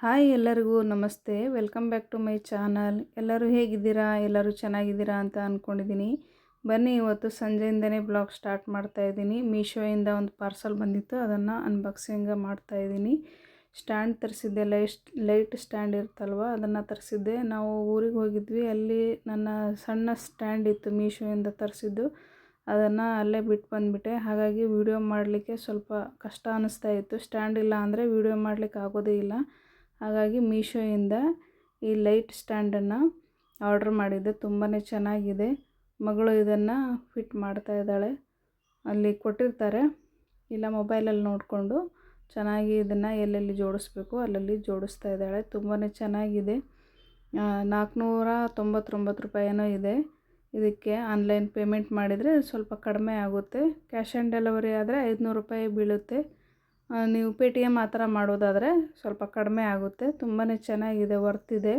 Hi ಎಲ್ಲರಿಗೂ ನಮಸ್ತೆ. Welcome back to my channel. ಎಲ್ಲರೂ ಹೇಗಿದ್ದೀರಾ? ಎಲ್ಲರೂ ಚೆನ್ನಾಗಿದ್ದೀರಾ ಅಂತ ಅಂದ್ಕೊಂಡಿದ್ದೀನಿ. ಬನ್ನಿ, ಇವತ್ತು ಸಂಜೆಯಿಂದನೇ ಬ್ಲಾಗ್ ಸ್ಟಾರ್ಟ್ ಮಾಡ್ತಾಯಿದ್ದೀನಿ. ಮೀಶೋಯಿಂದ ಒಂದು ಪಾರ್ಸಲ್ ಬಂದಿತ್ತು, ಅದನ್ನು ಅನ್ಬಾಕ್ಸಿಂಗ್ ಮಾಡ್ತಾಯಿದ್ದೀನಿ. ಸ್ಟ್ಯಾಂಡ್ ತರಿಸಿದ್ದೆ, ಲೈಟ್ ಸ್ಟ್ಯಾಂಡ್ ಇರುತ್ತಲ್ವ, ಅದನ್ನು ತರಿಸಿದ್ದೆ. ನಾವು ಊರಿಗೆ ಹೋಗಿದ್ವಿ, ಅಲ್ಲಿ ನನ್ನ ಸಣ್ಣ ಸ್ಟ್ಯಾಂಡ್ ಇತ್ತು ಮೀಶೋಯಿಂದ ತರಿಸಿದ್ದು, ಅದನ್ನು ಅಲ್ಲೇ ಬಿಟ್ಟು ಬಂದುಬಿಟ್ಟೆ. ಹಾಗಾಗಿ ವಿಡಿಯೋ ಮಾಡಲಿಕ್ಕೆ ಸ್ವಲ್ಪ ಕಷ್ಟ ಅನ್ನಿಸ್ತಾ ಇತ್ತು. ಸ್ಟ್ಯಾಂಡ್ ಇಲ್ಲ ಅಂದರೆ ವಿಡಿಯೋ ಮಾಡಲಿಕ್ಕೆ ಆಗೋದೇ ಇಲ್ಲ. ಹಾಗಾಗಿ ಮೀಶೋಯಿಂದ ಈ ಲೈಟ್ ಸ್ಟ್ಯಾಂಡನ್ನು ಆರ್ಡ್ರ್ ಮಾಡಿದ್ದೆ. ತುಂಬಾ ಚೆನ್ನಾಗಿದೆ. ಮಗಳು ಇದನ್ನು ಫಿಟ್ ಮಾಡ್ತಾ ಇದ್ದಾಳೆ. ಅಲ್ಲಿ ಕೊಟ್ಟಿರ್ತಾರೆ, ಇಲ್ಲ ಮೊಬೈಲಲ್ಲಿ ನೋಡಿಕೊಂಡು ಚೆನ್ನಾಗಿ ಇದನ್ನು ಎಲ್ಲೆಲ್ಲಿ ಜೋಡಿಸ್ಬೇಕು ಅಲ್ಲಲ್ಲಿ ಜೋಡಿಸ್ತಾ ಇದ್ದಾಳೆ. ತುಂಬಾ ಚೆನ್ನಾಗಿದೆ. 499 ರೂಪಾಯಿನೋ ಇದೆ. ಇದಕ್ಕೆ ಆನ್ಲೈನ್ ಪೇಮೆಂಟ್ ಮಾಡಿದರೆ ಸ್ವಲ್ಪ ಕಡಿಮೆ ಆಗುತ್ತೆ. ಕ್ಯಾಶ್ ಆನ್ ಡೆಲಿವರಿ ಆದರೆ 500 ರೂಪಾಯಿ ಬೀಳುತ್ತೆ. ನೀವು ಪೇಟಿಎಮ್ ಆ ಥರ ಮಾಡೋದಾದರೆ ಸ್ವಲ್ಪ ಕಡಿಮೆ ಆಗುತ್ತೆ. ತುಂಬಾ ಚೆನ್ನಾಗಿದೆ, ವರ್ತಿದೆ.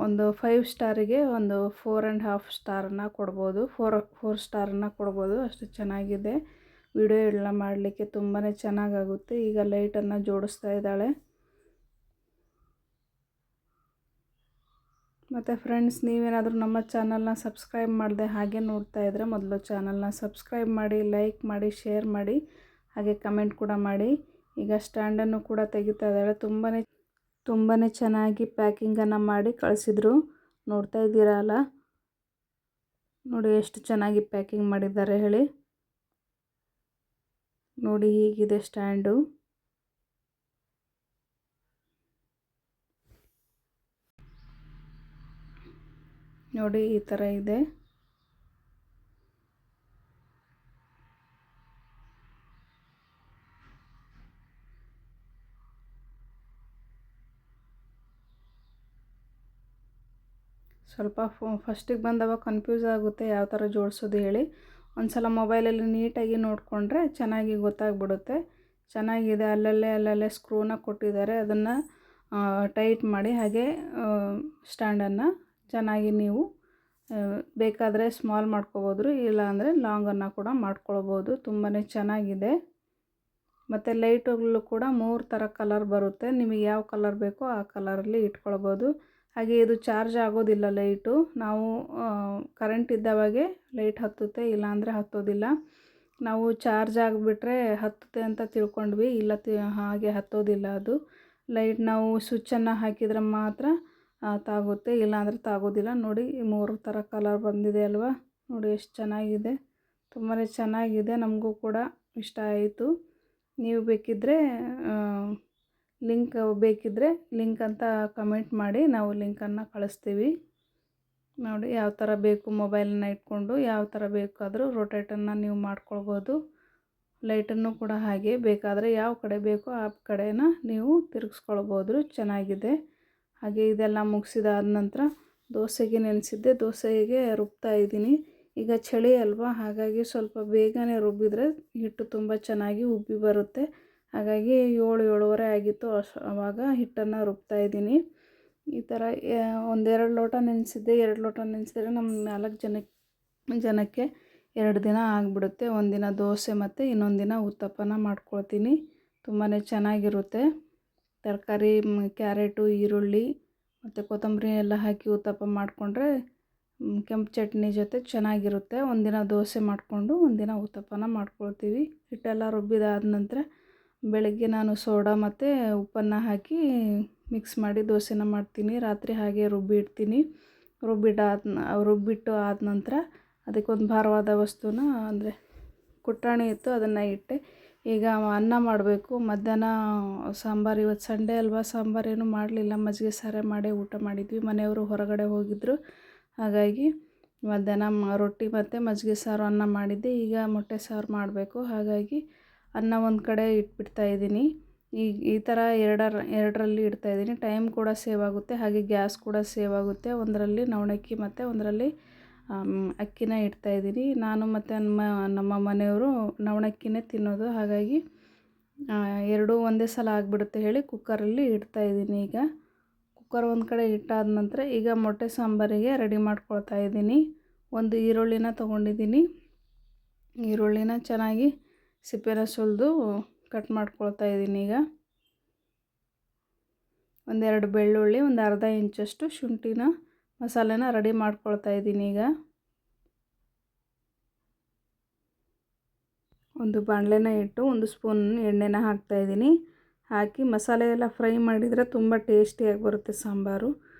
ಒಂದು 5 ಸ್ಟಾರಿಗೆ ಒಂದು 4.5 ಸ್ಟಾರನ್ನು ಕೊಡ್ಬೋದು, 4 ಸ್ಟಾರನ್ನು ಕೊಡ್ಬೋದು. ಅಷ್ಟು ಚೆನ್ನಾಗಿದೆ. ವಿಡಿಯೋ ಎಲ್ಲ ಮಾಡಲಿಕ್ಕೆ ತುಂಬಾ ಚೆನ್ನಾಗಾಗುತ್ತೆ. ಈಗ ಲೈಟನ್ನು ಜೋಡಿಸ್ತಾ ಇದ್ದಾಳೆ. ಮತ್ತು ಫ್ರೆಂಡ್ಸ್, ನೀವೇನಾದರೂ ನಮ್ಮ ಚಾನಲ್ನ ಸಬ್ಸ್ಕ್ರೈಬ್ ಮಾಡದೆ ಹಾಗೆ ನೋಡ್ತಾ ಇದ್ದರೆ ಮೊದಲು ಚಾನಲ್ನ ಸಬ್ಸ್ಕ್ರೈಬ್ ಮಾಡಿ, ಲೈಕ್ ಮಾಡಿ, ಶೇರ್ ಮಾಡಿ, ಹಾಗೆ ಕಮೆಂಟ್ ಕೂಡ ಮಾಡಿ. ಈಗ ಸ್ಟ್ಯಾಂಡನ್ನು ಕೂಡ ತೆಗಿತಾ ಇದ್ದಾಳೆ. ತುಂಬಾ ಚೆನ್ನಾಗಿ ಪ್ಯಾಕಿಂಗನ್ನು ಮಾಡಿ ಕಳಿಸಿದ್ರು. ನೋಡ್ತಾ ಇದ್ದೀರಲ್ಲ, ನೋಡಿ ಎಷ್ಟು ಚೆನ್ನಾಗಿ ಪ್ಯಾಕಿಂಗ್ ಮಾಡಿದ್ದಾರೆ ಹೇಳಿ. ನೋಡಿ, ಹೀಗಿದೆ ಸ್ಟ್ಯಾಂಡು. ನೋಡಿ, ಈ ಥರ ಇದೆ. ಸ್ವಲ್ಪ ಫಸ್ಟಿಗೆ ಬಂದವ ಕನ್ಫ್ಯೂಸ್ ಆಗುತ್ತೆ ಯಾವ ಥರ ಜೋಡಿಸೋದು ಹೇಳಿ. ಒಂದು ಸಲ ಮೊಬೈಲಲ್ಲಿ ನೀಟಾಗಿ ನೋಡಿಕೊಂಡ್ರೆ ಚೆನ್ನಾಗಿ ಗೊತ್ತಾಗ್ಬಿಡುತ್ತೆ. ಚೆನ್ನಾಗಿದೆ. ಅಲ್ಲಲ್ಲೇ ಸ್ಕ್ರೂನ ಕೊಟ್ಟಿದ್ದಾರೆ, ಅದನ್ನು ಟೈಟ್ ಮಾಡಿ ಹಾಗೆ ಸ್ಟ್ಯಾಂಡನ್ನು ಚೆನ್ನಾಗಿ ನೀವು ಬೇಕಾದರೆ ಸ್ಮಾಲ್ ಮಾಡ್ಕೋಬೋದು, ಇಲ್ಲಾಂದರೆ ಲಾಂಗನ್ನು ಕೂಡ ಮಾಡ್ಕೊಳ್ಬೋದು. ತುಂಬಾ ಚೆನ್ನಾಗಿದೆ. ಮತ್ತು ಲೈಟುಗಳು ಕೂಡ 3 ಥರ ಕಲರ್ ಬರುತ್ತೆ. ನಿಮಗೆ ಯಾವ ಕಲರ್ ಬೇಕೋ ಆ ಕಲರಲ್ಲಿ ಇಟ್ಕೊಳ್ಬೋದು. ಹಾಗೆ ಇದು ಚಾರ್ಜ್ ಆಗೋದಿಲ್ಲ ಲೈಟು. ನಾವು ಕರೆಂಟ್ ಇದ್ದಾವಾಗೆ ಲೈಟ್ ಹತ್ತುತ್ತೆ, ಇಲ್ಲಾಂದರೆ ಹತ್ತೋದಿಲ್ಲ. ನಾವು ಚಾರ್ಜ್ ಆಗಿಬಿಟ್ರೆ ಹತ್ತುತ್ತೆ ಅಂತ ತಿಳ್ಕೊಂಡ್ವಿ, ಇಲ್ಲ ಹಾಗೆ ಹತ್ತೋದಿಲ್ಲ ಅದು. ಲೈಟ್ ನಾವು ಸ್ವಿಚ್ಚನ್ನು ಹಾಕಿದರೆ ಮಾತ್ರ ತಾಗುತ್ತೆ, ಇಲ್ಲಾಂದರೆ ತಾಗೋದಿಲ್ಲ. ನೋಡಿ, 3 ಥರ ಕಲರ್ ಬಂದಿದೆ ಅಲ್ವಾ. ನೋಡಿ ಎಷ್ಟು ಚೆನ್ನಾಗಿದೆ. ತುಂಬಾ ಚೆನ್ನಾಗಿದೆ. ನಮಗೂ ಕೂಡ ಇಷ್ಟ ಆಯಿತು. ನೀವು ಬೇಕಿದ್ದರೆ ಲಿಂಕ್ ಅಂತ ಕಮೆಂಟ್ ಮಾಡಿ, ನಾವು ಲಿಂಕನ್ನು ಕಳಿಸ್ತೀವಿ. ನೋಡಿ, ಯಾವ ಥರ ಬೇಕು ಮೊಬೈಲನ್ನು ಇಟ್ಕೊಂಡು ಯಾವ ಥರ ಬೇಕಾದರೂ ರೊಟೇಟನ್ನು ನೀವು ಮಾಡ್ಕೊಳ್ಬೋದು. ಲೈಟನ್ನು ಕೂಡ ಹಾಗೆ ಬೇಕಾದರೆ ಯಾವ ಕಡೆ ಬೇಕೋ ಆ ಕಡೆನ ನೀವು ತಿರುಗಿಸ್ಕೊಳ್ಬೋದು. ಚೆನ್ನಾಗಿದೆ. ಹಾಗೆ ಇದೆಲ್ಲ ಮುಗಿಸಿದಾದ ನಂತರ ದೋಸೆಗೆ ನೆನೆಸಿದ್ದೆ, ದೋಸೆಗೆ ರುಬ್ತಾ ಇದ್ದೀನಿ. ಈಗ ಚಳಿ ಅಲ್ವಾ, ಹಾಗಾಗಿ ಸ್ವಲ್ಪ ಬೇಗನೆ ರುಬ್ಬಿದರೆ ಹಿಟ್ಟು ತುಂಬ ಚೆನ್ನಾಗಿ ಉಬ್ಬಿ ಬರುತ್ತೆ. ಹಾಗಾಗಿ 7-7:30 ಆಗಿತ್ತು. ಆವಾಗ ಹಿಟ್ಟನ್ನು ರುಬ್ತಾ ಇದ್ದೀನಿ. ಈ ಥರ 1-2 ಲೋಟ ನೆನೆಸಿದ್ದೆ. 2 ಲೋಟ ನೆನೆಸಿದ್ರೆ ನಮ್ಮ 4 ಜನಕ್ಕೆ 2 ದಿನ ಆಗಿಬಿಡುತ್ತೆ. ಒಂದಿನ ದೋಸೆ ಮತ್ತು ಇನ್ನೊಂದು ದಿನ ಉತ್ತಪ್ಪನ ಮಾಡ್ಕೊಳ್ತೀನಿ. ತುಂಬಾ ಚೆನ್ನಾಗಿರುತ್ತೆ. ತರಕಾರಿ, ಕ್ಯಾರೆಟು, ಈರುಳ್ಳಿ ಮತ್ತು ಕೊತ್ತಂಬರಿ ಎಲ್ಲ ಹಾಕಿ ಉತ್ತಪ್ಪ ಮಾಡಿಕೊಂಡ್ರೆ ಕೆಂಪು ಚಟ್ನಿ ಜೊತೆ ಚೆನ್ನಾಗಿರುತ್ತೆ. ಒಂದಿನ ದೋಸೆ ಮಾಡಿಕೊಂಡು ಒಂದಿನ ಉತ್ತಪ್ಪನ ಮಾಡ್ಕೊಳ್ತೀವಿ. ಹಿಟ್ಟೆಲ್ಲ ರುಬ್ಬಿದಾದ ನಂತರ ಬೆಳಗ್ಗೆ ನಾನು ಸೋಡಾ ಮತ್ತು ಉಪ್ಪನ್ನು ಹಾಕಿ ಮಿಕ್ಸ್ ಮಾಡಿ ದೋಸೆನ ಮಾಡ್ತೀನಿ. ರಾತ್ರಿ ಹಾಗೆ ರುಬ್ಬಿಟ್ಟು ಆದ ನಂತರ ಅದಕ್ಕೊಂದು ಭಾರವಾದ ವಸ್ತುನ ಅಂದರೆ ಕುಟ್ಟಾಣಿ ಇತ್ತು, ಅದನ್ನು ಇಟ್ಟೆ. ಈಗ ಅನ್ನ ಮಾಡಬೇಕು. ಮಧ್ಯಾಹ್ನ ಸಾಂಬಾರು, ಇವತ್ತು ಸಂಡೇ ಅಲ್ವಾ, ಸಾಂಬಾರೇನು ಮಾಡಲಿಲ್ಲ, ಮಜ್ಜಿಗೆ ಸಾರೇ ಮಾಡೇ ಊಟ ಮಾಡಿದ್ವಿ. ಮನೆಯವರು ಹೊರಗಡೆ ಹೋಗಿದ್ದರು, ಹಾಗಾಗಿ ಮಧ್ಯಾಹ್ನ ರೊಟ್ಟಿ ಮತ್ತು ಮಜ್ಜಿಗೆ ಸಾರು ಅನ್ನ ಮಾಡಿದ್ದೆ. ಈಗ ಮೊಟ್ಟೆ ಸಾರು ಮಾಡಬೇಕು. ಹಾಗಾಗಿ ಅನ್ನ ಒಂದು ಕಡೆ ಇಟ್ಬಿಡ್ತಾಯಿದ್ದೀನಿ. ಈ ಥರ ಎರಡರಲ್ಲಿ ಇಡ್ತಾಯಿದ್ದೀನಿ. ಟೈಮ್ ಕೂಡ ಸೇವ್ ಆಗುತ್ತೆ, ಹಾಗೆ ಗ್ಯಾಸ್ ಕೂಡ ಸೇವ್ ಆಗುತ್ತೆ. ಒಂದರಲ್ಲಿ ನವಣಕ್ಕಿ ಮತ್ತು ಒಂದರಲ್ಲಿ ಅಕ್ಕಿನ ಇಡ್ತಾಯಿದ್ದೀನಿ. ನಾನು ಮತ್ತು ನಮ್ಮ ಮನೆಯವರು ನವಣಕ್ಕಿನೇ ತಿನ್ನೋದು, ಹಾಗಾಗಿ ಎರಡೂ ಒಂದೇ ಸಲ ಆಗಿಬಿಡುತ್ತೆ ಹೇಳಿ ಕುಕ್ಕರಲ್ಲಿ ಇಡ್ತಾಯಿದ್ದೀನಿ. ಈಗ ಕುಕ್ಕರ್ ಒಂದು ಕಡೆ ಇಟ್ಟಾದ ನಂತರ ಈಗ ಮೊಟ್ಟೆ ಸಾಂಬಾರಿಗೆ ರೆಡಿ ಮಾಡ್ಕೊಳ್ತಾ ಇದ್ದೀನಿ. ಒಂದು ಈರುಳ್ಳಿನ ತೊಗೊಂಡಿದ್ದೀನಿ. ಈರುಳ್ಳಿನ ಚೆನ್ನಾಗಿ ಸಿಪ್ಪೆನ ಸುಲಿದು ಕಟ್ ಮಾಡ್ಕೊಳ್ತಾ ಇದ್ದೀನಿ. ಈಗ ಒಂದೆರಡು ಬೆಳ್ಳುಳ್ಳಿ, ಒಂದು ಅರ್ಧ ಇಂಚಷ್ಟು ಶುಂಠಿನ ಮಸಾಲೆನ ರೆಡಿ ಮಾಡ್ಕೊಳ್ತಾ ಇದ್ದೀನಿ. ಈಗ ಒಂದು ಬಾಣಲೆನ ಇಟ್ಟು 1 ಸ್ಪೂನ್ ಎಣ್ಣೆನ ಹಾಕ್ತಾಯಿದ್ದೀನಿ. ಹಾಕಿ ಮಸಾಲೆ ಎಲ್ಲ ಫ್ರೈ ಮಾಡಿದರೆ ತುಂಬ ಟೇಸ್ಟಿಯಾಗಿ ಬರುತ್ತೆ ಸಾಂಬಾರು.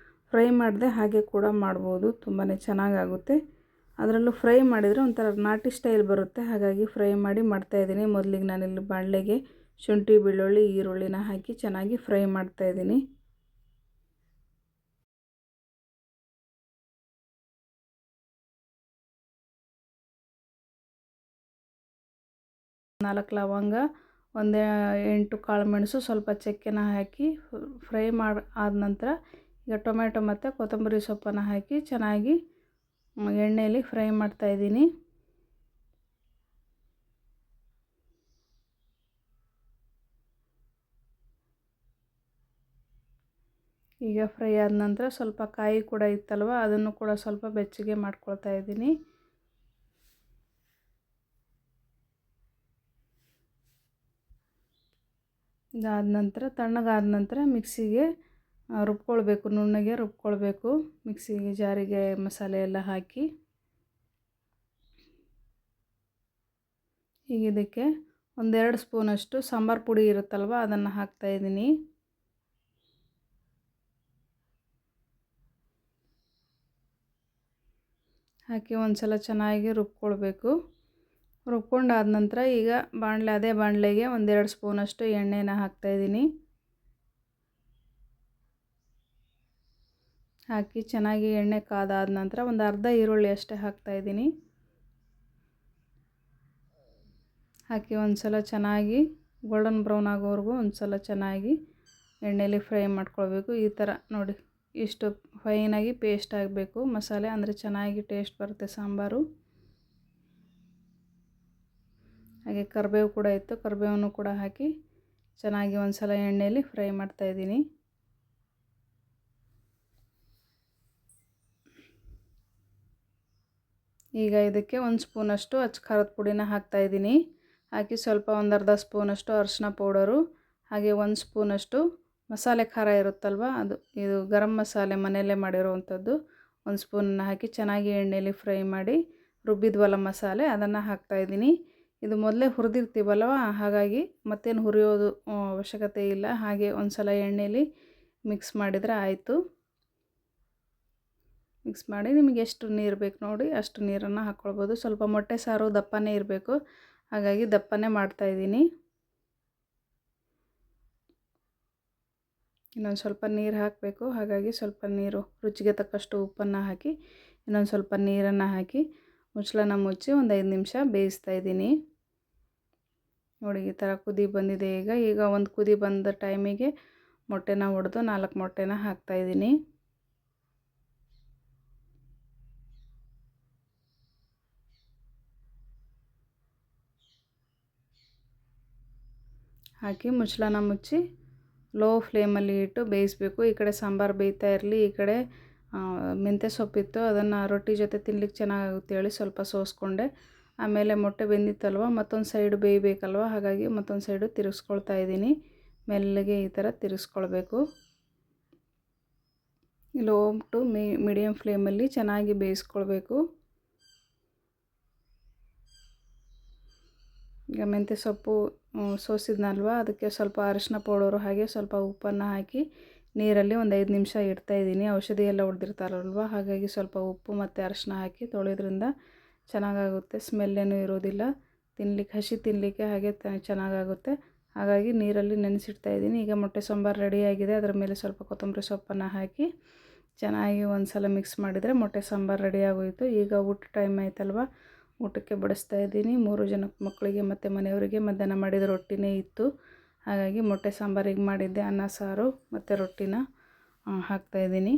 ಫ್ರೈ ಮಾಡದೆ ಹಾಗೆ ಕೂಡ ಮಾಡ್ಬೋದು, ತುಂಬಾ ಚೆನ್ನಾಗಾಗುತ್ತೆ. ಅದರಲ್ಲೂ ಫ್ರೈ ಮಾಡಿದರೆ ಒಂಥರ ನಾಟಿ ಸ್ಟೈಲ್ ಬರುತ್ತೆ, ಹಾಗಾಗಿ ಫ್ರೈ ಮಾಡಿ ಮಾಡ್ತಾಯಿದ್ದೀನಿ. ಮೊದಲಿಗೆ ನಾನಿಲ್ಲಿ ಬಾಣಲೆಗೆ ಶುಂಠಿ, ಬೆಳ್ಳುಳ್ಳಿ, ಈರುಳ್ಳಿನ ಹಾಕಿ ಚೆನ್ನಾಗಿ ಫ್ರೈ ಮಾಡ್ತಾಯಿದ್ದೀನಿ. ನಾಲ್ಕು ಲವಂಗ, ಒಂದು 8 ಕಾಳು ಮೆಣಸು, ಸ್ವಲ್ಪ ಚಕ್ಕೆನ ಹಾಕಿ ಫ್ರೈ ಆದ ನಂತರ ಈಗ ಟೊಮೆಟೊ ಮತ್ತು ಕೊತ್ತಂಬರಿ ಸೊಪ್ಪನ್ನು ಹಾಕಿ ಚೆನ್ನಾಗಿ ಎಣ್ಣೆಯಲ್ಲಿ ಫ್ರೈ ಮಾಡ್ತಾಯಿದ್ದೀನಿ. ಈಗ ಫ್ರೈ ಆದ ನಂತರ ಸ್ವಲ್ಪ ಕಾಯಿ ಕೂಡ ಇತ್ತಲ್ವ, ಅದನ್ನು ಕೂಡ ಸ್ವಲ್ಪ ಬೆಚ್ಚಗೆ ಮಾಡ್ಕೊಳ್ತಾ ಇದ್ದೀನಿ. ಇದಾದ ನಂತರ ತಣ್ಣಗಾದ ನಂತರ ಮಿಕ್ಸಿಗೆ ರುಬ್ಕೊಳ್ಬೇಕು, ನುಣ್ಣಗೆ ರುಬ್ಕೊಳ್ಬೇಕು. ಮಿಕ್ಸಿಗೆ ಜಾರಿಗೆ ಮಸಾಲೆ ಎಲ್ಲ ಹಾಕಿ ಈಗ ಇದಕ್ಕೆ 1-2 ಸ್ಪೂನಷ್ಟು ಸಾಂಬಾರು ಪುಡಿ ಇರುತ್ತಲ್ವ, ಅದನ್ನು ಹಾಕ್ತಾಯಿದ್ದೀನಿ. ಹಾಕಿ ಒಂದ್ಸಲ ಚೆನ್ನಾಗಿ ರುಬ್ಕೊಳ್ಬೇಕು. ರುಬ್ಕೊಂಡಾದ ನಂತರ ಈಗ ಅದೇ ಬಾಣಲೆಗೆ 1-2 ಸ್ಪೂನಷ್ಟು ಎಣ್ಣೆನ ಹಾಕ್ತಾಯಿದ್ದೀನಿ. ಹಾಕಿ ಚೆನ್ನಾಗಿ ಎಣ್ಣೆ ಕಾದಾದ ನಂತರ ಒಂದು ಅರ್ಧ ಈರುಳ್ಳಿ ಅಷ್ಟೇ ಹಾಕ್ತಾಯಿದ್ದೀನಿ. ಹಾಕಿ ಒಂದ್ಸಲ ಚೆನ್ನಾಗಿ ಗೋಲ್ಡನ್ ಬ್ರೌನ್ ಆಗೋವರೆಗೂ ಒಂದ್ಸಲ ಚೆನ್ನಾಗಿ ಎಣ್ಣೆಯಲ್ಲಿ ಫ್ರೈ ಮಾಡ್ಕೊಳ್ಬೇಕು. ಈ ಥರ ನೋಡಿ, ಇಷ್ಟು ಫೈನಾಗಿ ಪೇಸ್ಟ್ ಆಗಬೇಕು ಮಸಾಲೆ, ಅಂದರೆ ಚೆನ್ನಾಗಿ ಟೇಸ್ಟ್ ಬರುತ್ತೆ ಸಾಂಬಾರು. ಹಾಗೆ ಕರಿಬೇವು ಕೂಡ ಇತ್ತು, ಕರಿಬೇವನ್ನು ಕೂಡ ಹಾಕಿ ಚೆನ್ನಾಗಿ ಒಂದ್ಸಲ ಎಣ್ಣೆಯಲ್ಲಿ ಫ್ರೈ ಮಾಡ್ತಾಯಿದ್ದೀನಿ. ಈಗ ಇದಕ್ಕೆ 1 ಸ್ಪೂನಷ್ಟು ಅಚ್ಚ ಖಾರದ ಪುಡಿನ ಹಾಕ್ತಾಯಿದ್ದೀನಿ. ಹಾಕಿ ಸ್ವಲ್ಪ ಒಂದು ಅರ್ಧ ಸ್ಪೂನಷ್ಟು ಅರಿಶಿನ ಪೌಡರು, ಹಾಗೆ 1 ಸ್ಪೂನಷ್ಟು ಮಸಾಲೆ ಖಾರ ಇರುತ್ತಲ್ವ, ಇದು ಗರಂ ಮಸಾಲೆ ಮನೆಯಲ್ಲೇ ಮಾಡಿರೋವಂಥದ್ದು 1 ಸ್ಪೂನನ್ನು ಹಾಕಿ ಚೆನ್ನಾಗಿ ಎಣ್ಣೆಯಲ್ಲಿ ಫ್ರೈ ಮಾಡಿ ರುಬ್ಬಿದ್ವಲ್ಲ ಮಸಾಲೆ, ಅದನ್ನು ಹಾಕ್ತಾಯಿದ್ದೀನಿ. ಇದು ಮೊದಲೇ ಹುರಿದಿರ್ತೀವಲ್ವ, ಹಾಗಾಗಿ ಮತ್ತೇನು ಹುರಿಯೋದು ಅವಶ್ಯಕತೆ ಇಲ್ಲ. ಹಾಗೆ ಒಂದ್ಸಲ ಎಣ್ಣೆಯಲ್ಲಿ ಮಿಕ್ಸ್ ಮಾಡಿದರೆ ಆಯಿತು. ಮಿಕ್ಸ್ ಮಾಡಿ ನಿಮಗೆ ಎಷ್ಟು ನೀರು ಬೇಕು ನೋಡಿ ಅಷ್ಟು ನೀರನ್ನು ಹಾಕ್ಕೊಳ್ಬೋದು. ಸ್ವಲ್ಪ ಮೊಟ್ಟೆ ಸಾರು ದಪ್ಪನೇ ಇರಬೇಕು, ಹಾಗಾಗಿ ದಪ್ಪನೇ ಮಾಡ್ತಾಯಿದ್ದೀನಿ. ಇನ್ನೊಂದು ಸ್ವಲ್ಪ ನೀರು ಹಾಕಬೇಕು, ಹಾಗಾಗಿ ಸ್ವಲ್ಪ ನೀರು, ರುಚಿಗೆ ತಕ್ಕಷ್ಟು ಉಪ್ಪನ್ನು ಹಾಕಿ ಇನ್ನೊಂದು ಸ್ವಲ್ಪ ನೀರನ್ನು ಹಾಕಿ ಮುಚ್ಚಳನ ಮುಚ್ಚಿ ಒಂದು 5 ನಿಮಿಷ ಬೇಯಿಸ್ತಾಯಿದ್ದೀನಿ. ನೋಡಿ ಈ ಥರ ಕುದಿ ಬಂದಿದೆ. ಈಗ ಒಂದು ಕುದಿ ಬಂದ ಟೈಮಿಗೆ ಮೊಟ್ಟೆನ ಒಡೆದು 4 ಮೊಟ್ಟೆನ ಹಾಕ್ತಾಯಿದ್ದೀನಿ. ಹಾಕಿ ಮುಚ್ಚಳನ ಮುಚ್ಚಿ ಲೋ ಫ್ಲೇಮಲ್ಲಿ ಇಟ್ಟು ಬೇಯಿಸಬೇಕು. ಈ ಕಡೆ ಸಾಂಬಾರು ಬೇಯ್ತಾ ಇರಲಿ, ಈ ಕಡೆ ಮೆಂತ್ಯ ಸೊಪ್ಪಿತ್ತು, ಅದನ್ನು ರೊಟ್ಟಿ ಜೊತೆ ತಿನ್ಲಿಕ್ಕೆ ಚೆನ್ನಾಗಾಗುತ್ತೆ ಹೇಳಿ ಸ್ವಲ್ಪ ಸೋಸ್ಕೊಂಡೆ. ಆಮೇಲೆ ಮೊಟ್ಟೆ ಬೆಂದಿತ್ತಲ್ವ, ಮತ್ತೊಂದು ಸೈಡು ಬೇಯಬೇಕಲ್ವ, ಹಾಗಾಗಿ ಮತ್ತೊಂದು ಸೈಡು ತಿರುಗಿಸ್ಕೊಳ್ತಾ ಇದ್ದೀನಿ. ಮೆಲ್ಲಗೆ ಈ ಥರ ತಿರುಗಿಸ್ಕೊಳ್ಬೇಕು. ಲೋ ಟು ಮೀಡಿಯಮ್ ಫ್ಲೇಮಲ್ಲಿ ಚೆನ್ನಾಗಿ ಬೇಯಿಸ್ಕೊಳ್ಬೇಕು. ಈಗ ಮೆಂತ್ಯ ಸೊಪ್ಪು ಸೋಸಿದ್ನಲ್ವ, ಅದಕ್ಕೆ ಸ್ವಲ್ಪ ಅರಿಶಿನ ಪೌಡರು ಹಾಗೆ ಸ್ವಲ್ಪ ಉಪ್ಪನ್ನು ಹಾಕಿ ನೀರಲ್ಲಿ ಒಂದು 5 ನಿಮಿಷ ಇಡ್ತಾಯಿದ್ದೀನಿ. ಔಷಧಿ ಎಲ್ಲ ಹೊಡೆದಿರ್ತಾರಲ್ವ, ಹಾಗಾಗಿ ಸ್ವಲ್ಪ ಉಪ್ಪು ಮತ್ತು ಅರಿಶಿನ ಹಾಕಿ ತೊಳೆಯೋದ್ರಿಂದ ಚೆನ್ನಾಗಾಗುತ್ತೆ, ಸ್ಮೆಲ್ಲೇನೂ ಇರೋದಿಲ್ಲ, ಹಸಿ ತಿನ್ನಲಿಕ್ಕೆ ಹಾಗೆ ಚೆನ್ನಾಗಾಗುತ್ತೆ. ಹಾಗಾಗಿ ನೀರಲ್ಲಿ ನೆನೆಸಿಡ್ತಾಯಿದ್ದೀನಿ. ಈಗ ಮೊಟ್ಟೆ ಸಾಂಬಾರು ರೆಡಿಯಾಗಿದೆ. ಅದರ ಮೇಲೆ ಸ್ವಲ್ಪ ಕೊತ್ತಂಬರಿ ಸೊಪ್ಪನ್ನು ಹಾಕಿ ಚೆನ್ನಾಗಿ ಒಂದ್ಸಲ ಮಿಕ್ಸ್ ಮಾಡಿದರೆ ಮೊಟ್ಟೆ ಸಾಂಬಾರು ರೆಡಿಯಾಗೋಯಿತು. ಈಗ ಊಟ ಟೈಮ್ ಆಯ್ತಲ್ವ, ಊಟಕ್ಕೆ ಬಡಿಸ್ತಾಯಿದ್ದೀನಿ. 3 ಜನಕ್ಕೆ ಮಕ್ಕಳಿಗೆ ಮತ್ತು ಮನೆಯವರಿಗೆ ಮಧ್ಯಾಹ್ನ ಮಾಡಿದ ರೊಟ್ಟಿನೇ ಇತ್ತು, ಹಾಗಾಗಿ ಮೊಟ್ಟೆ ಸಾಂಬಾರಿಗೆ ಮಾಡಿದ್ದೆ ಅನ್ನ ಸಾರು ಮತ್ತು ರೊಟ್ಟಿನ ಹಾಕ್ತಾಯಿದ್ದೀನಿ.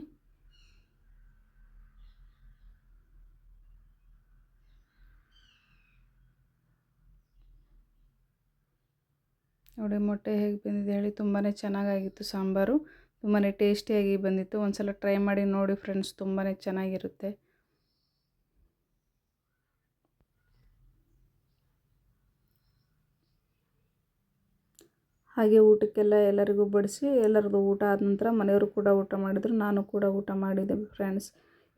ನೋಡಿ ಮೊಟ್ಟೆ ಹೇಗೆ ಬಂದಿದೆ ಹೇಳಿ, ತುಂಬಾ ಚೆನ್ನಾಗಾಗಿತ್ತು ಸಾಂಬಾರು, ತುಂಬಾ ಟೇಸ್ಟಿಯಾಗಿ ಬಂದಿತ್ತು. ಒಂದ್ಸಲ ಟ್ರೈ ಮಾಡಿ ನೋಡಿ ಫ್ರೆಂಡ್ಸ್, ತುಂಬಾ ಚೆನ್ನಾಗಿರುತ್ತೆ. ಹಾಗೆ ಊಟಕ್ಕೆಲ್ಲ ಎಲ್ಲರಿಗೂ ಬಡಿಸಿ ಎಲ್ಲರದು ಊಟ ಆದ ನಂತರ ಮನೆಯವರು ಕೂಡ ಊಟ ಮಾಡಿದರು, ನಾನು ಕೂಡ ಊಟ ಮಾಡಿದೆ ಫ್ರೆಂಡ್ಸ್.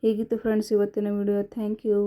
ಹೀಗಿತ್ತು ಫ್ರೆಂಡ್ಸ್ ಇವತ್ತಿನ ವಿಡಿಯೋ. Thank you.